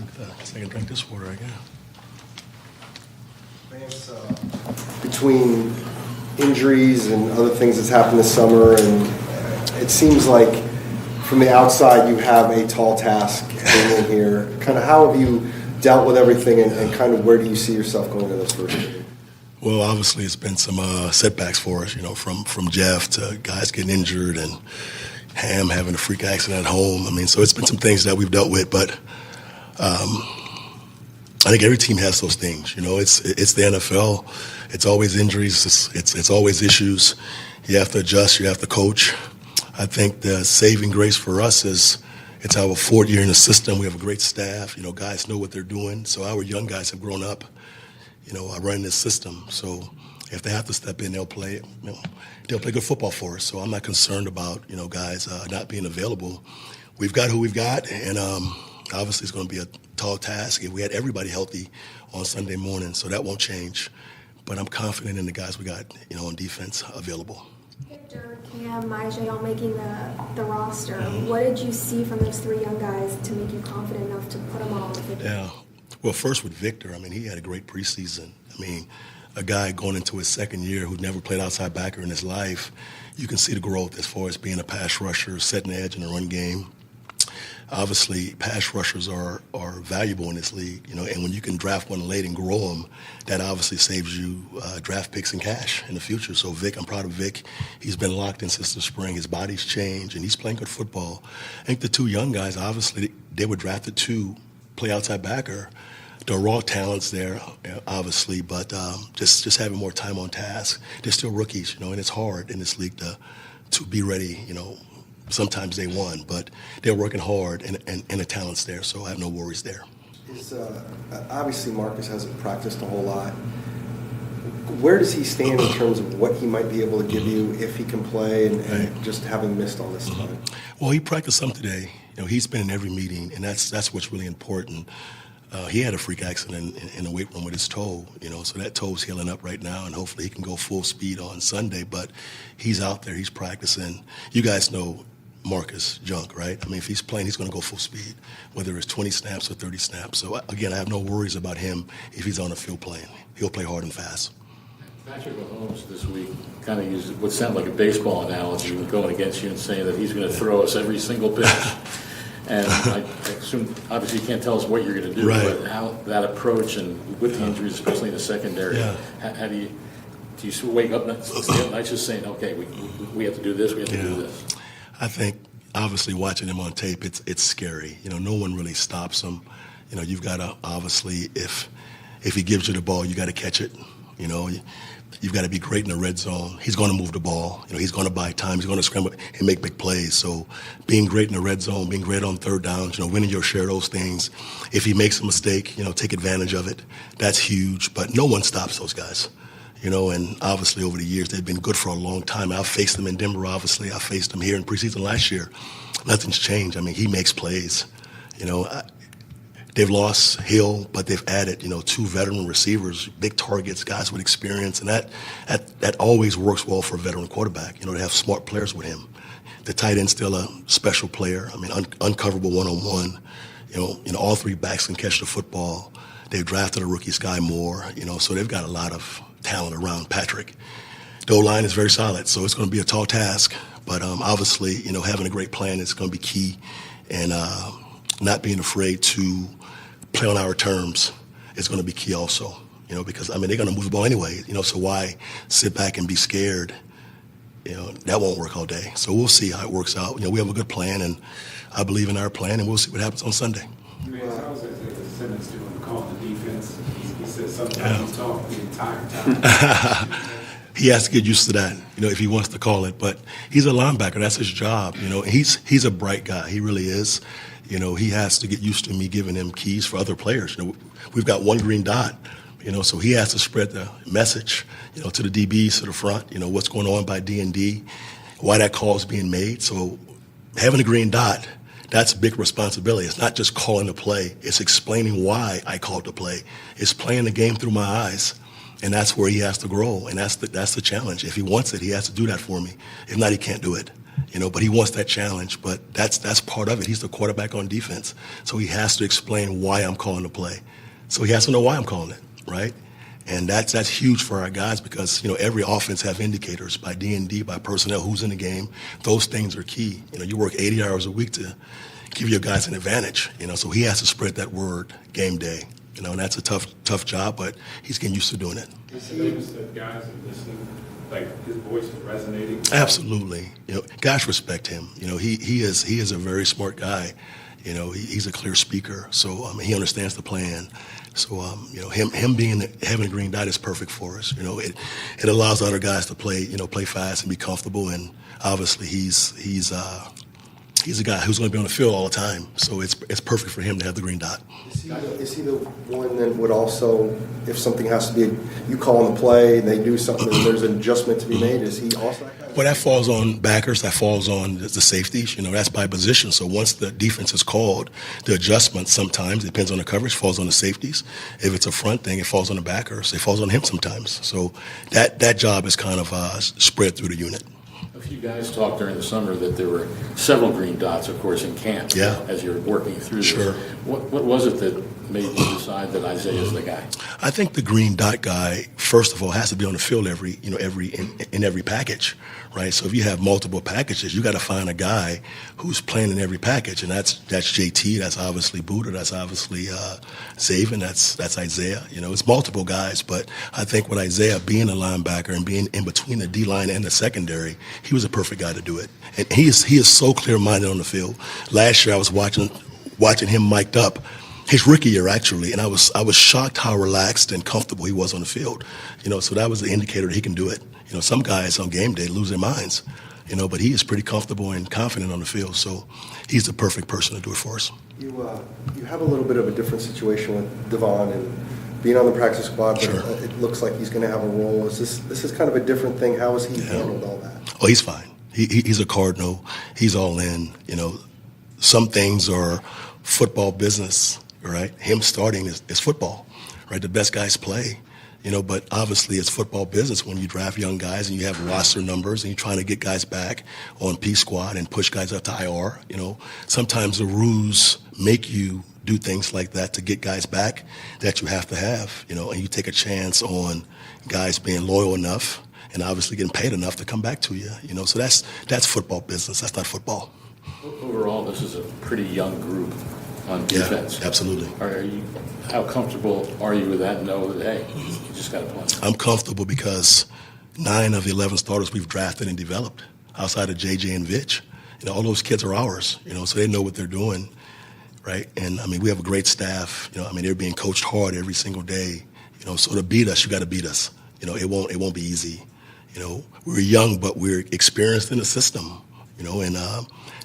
I can drink this water again. Vance, between injuries and other things that's happened this summer, and it seems like from the outside you have a tall task hanging in here. Kind of how have you dealt with everything, and kind of where do you see yourself going in this first year? Well, obviously it's been some setbacks for us, from Jeff to guys getting injured and Ham having a freak accident at home. I mean, so it's been some things that we've dealt with, but I think every team has those things. It's the NFL. It's always injuries. It's always issues. You have to adjust. You have to coach. I think the saving grace for us is it's our fourth year in the system. We have a great staff. Guys know what they're doing. So our young guys have grown up, running this system. So if they have to step in, they'll play. They'll play good football for us. So I'm not concerned about guys not being available. We've got who we've got, and obviously it's going to be a tall task. If we had everybody healthy on Sunday morning, so that won't change. But I'm confident in the guys we got, on defense available. Victor, Cam, Myjay all making the roster. Mm-hmm. What did you see from those three young guys to make you confident enough to put them all on the field? Yeah. Well, first with Victor, he had a great preseason. A guy going into his second year who'd never played outside backer in his life, you can see the growth as far as being a pass rusher, setting the edge in the run game. Obviously, pass rushers are valuable in this league, and when you can draft one late and grow them, that obviously saves you draft picks and cash in the future. So Vic, I'm proud of Vic. He's been locked in since the spring. His body's changed, and he's playing good football. I think the two young guys, obviously, they were drafted to play outside backer. The raw talent's there, obviously, but just having more time on task. They're still rookies, and it's hard in this league to be ready, sometimes day one, but they're working hard, and the talent's there, so I have no worries there. Obviously, Marcus hasn't practiced a whole lot. Where does he stand in terms of what he might be able to give you if he can play, and just having missed all this time? Well, he practiced some today. He's been in every meeting, and that's what's really important. He had a freak accident in the weight room with his toe, so that toe's healing up right now, and hopefully he can go full speed on Sunday. But he's out there, he's practicing. You guys know Marcus Junk, right? If he's playing, he's going to go full speed, whether it's 20 snaps or 30 snaps. So, again, I have no worries about him if he's on the field playing. He'll play hard and fast. Patrick Mahomes this week kind of used what sounded like a baseball analogy with going against you and saying that he's going to throw us every single pitch. And I assume, obviously, you can't tell us what you're going to do, right, but how that approach, and with the injuries, especially in the secondary, how do you wake up nights just saying, okay, we have to do this, we have to do this? I think, obviously, watching him on tape, it's scary. No one really stops him. You've got to, obviously, if he gives you the ball, you got to catch it. You've got to be great in the red zone. He's going to move the ball. He's going to buy time. He's going to scramble and make big plays. So being great in the red zone, being great on third downs, winning your share of those things. If he makes a mistake, take advantage of it. That's huge. But no one stops those guys. And obviously over the years, they've been good for a long time. I've faced them in Denver, obviously. I faced them here in preseason last year. Nothing's changed. He makes plays. They've lost Hill, but they've added, two veteran receivers, big targets, guys with experience, and that always works well for a veteran quarterback. They have smart players with him. The tight end's still a special player. Uncoverable one-on-one. All three backs can catch the football. They've drafted a rookie, Sky Moore. So they've got a lot of talent around Patrick. The O-line is very solid, so it's going to be a tall task. But obviously, having a great plan is going to be key, and not being afraid to play on our terms is going to be key also, because, they're going to move the ball anyway, so why sit back and be scared? That won't work all day. So we'll see how it works out. We have a good plan, and I believe in our plan, and we'll see what happens on Sunday. How was Simmons doing calling the defense? He says sometimes he's talking the entire time. He has to get used to that, if he wants to call it. But he's a linebacker. That's his job, He's a bright guy. He really is. He has to get used to me giving him keys for other players. We've got one green dot, so he has to spread the message, to the DBs, to the front, what's going on by D&D, why that call is being made. So having a green dot, that's a big responsibility. It's not just calling the play. It's explaining why I called the play. It's playing the game through my eyes. And that's where he has to grow, and that's the challenge. If he wants it, he has to do that for me. If not, he can't do it. But he wants that challenge. But that's part of it. He's the quarterback on defense, so he has to explain why I'm calling the play. So he has to know why I'm calling it, right? And that's huge for our guys because, every offense have indicators by D&D, by personnel, who's in the game. Those things are key. You work 80 hours a week to give your guys an advantage, so he has to spread that word game day. And that's a tough job, but he's getting used to doing it. Is he noticed that guys are listening, like his voice is resonating? Absolutely. Guys respect him. He is a very smart guy. He's a clear speaker, so he understands the plan. So him having a green dot is perfect for us. It allows other guys to play fast and be comfortable, and obviously he's a guy who's going to be on the field all the time. So it's perfect for him to have the green dot. Is he the one that would also, if something has to be, you call on the play and they do something and there's an adjustment to be made, is he also that guy? Well, that falls on backers. That falls on the safeties. That's by position. So once the defense is called, the adjustment sometimes, it depends on the coverage, falls on the safeties. If it's a front thing, it falls on the backers. It falls on him sometimes. So that job is kind of spread through the unit. A few guys talked during the summer that there were several green dots, of course, in camp. Yeah. As you're working through Sure. this. What was it that made you decide that Isaiah is the guy? I think the green dot guy, first of all, has to be on the field in every package, right? So if you have multiple packages, you got to find a guy who's playing in every package, and that's JT, that's obviously Buddha, that's obviously Zaven, that's Isaiah. It's multiple guys, but I think with Isaiah being a linebacker and being in between the D line and the secondary, he was a perfect guy to do it, and he is so clear-minded on the field. Last year, I was watching him mic'd up. His rookie year, actually, and I was shocked how relaxed and comfortable he was on the field. So that was the indicator that he can do it. Some guys on game day lose their minds, but he is pretty comfortable and confident on the field. So he's the perfect person to do it for us. You have a little bit of a different situation with Devon and being on the practice squad, but Sure. it looks like he's going to have a role. This is kind of a different thing. How has he handled all that? Oh, he's fine. He's a Cardinal. He's all in. Some things are football business. Right, him starting is football, right? The best guys play, but obviously it's football business when you draft young guys and you have roster numbers and you're trying to get guys back on P squad and push guys up to IR. Sometimes the rules make you do things like that to get guys back that you have to have, and you take a chance on guys being loyal enough and obviously getting paid enough to come back to you, So that's football business. That's not football. Overall, this is a pretty young group on defense. Yeah, absolutely. How comfortable are you with that? Know that, hey, you just got to play. I'm comfortable because 9 of the 11 starters we've drafted and developed outside of JJ and Vitch. All those kids are ours, so they know what they're doing, right? And, we have a great staff. They're being coached hard every single day. So to beat us, you got to beat us. It won't be easy. We're young, but we're experienced in the system, and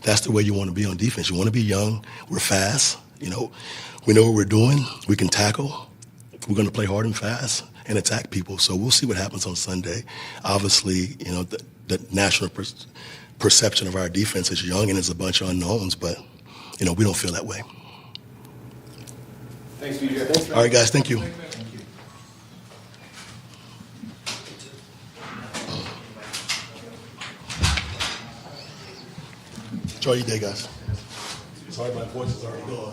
that's the way you want to be on defense. You want to be young. We're fast. We know what we're doing. We can tackle. We're going to play hard and fast and attack people. So we'll see what happens on Sunday. Obviously, the national perception of our defense is young and there's a bunch of unknowns, but, we don't feel that way. Thanks, DJ. All right, guys. Thank you. Enjoy your day, guys. Sorry, my voice is already gone.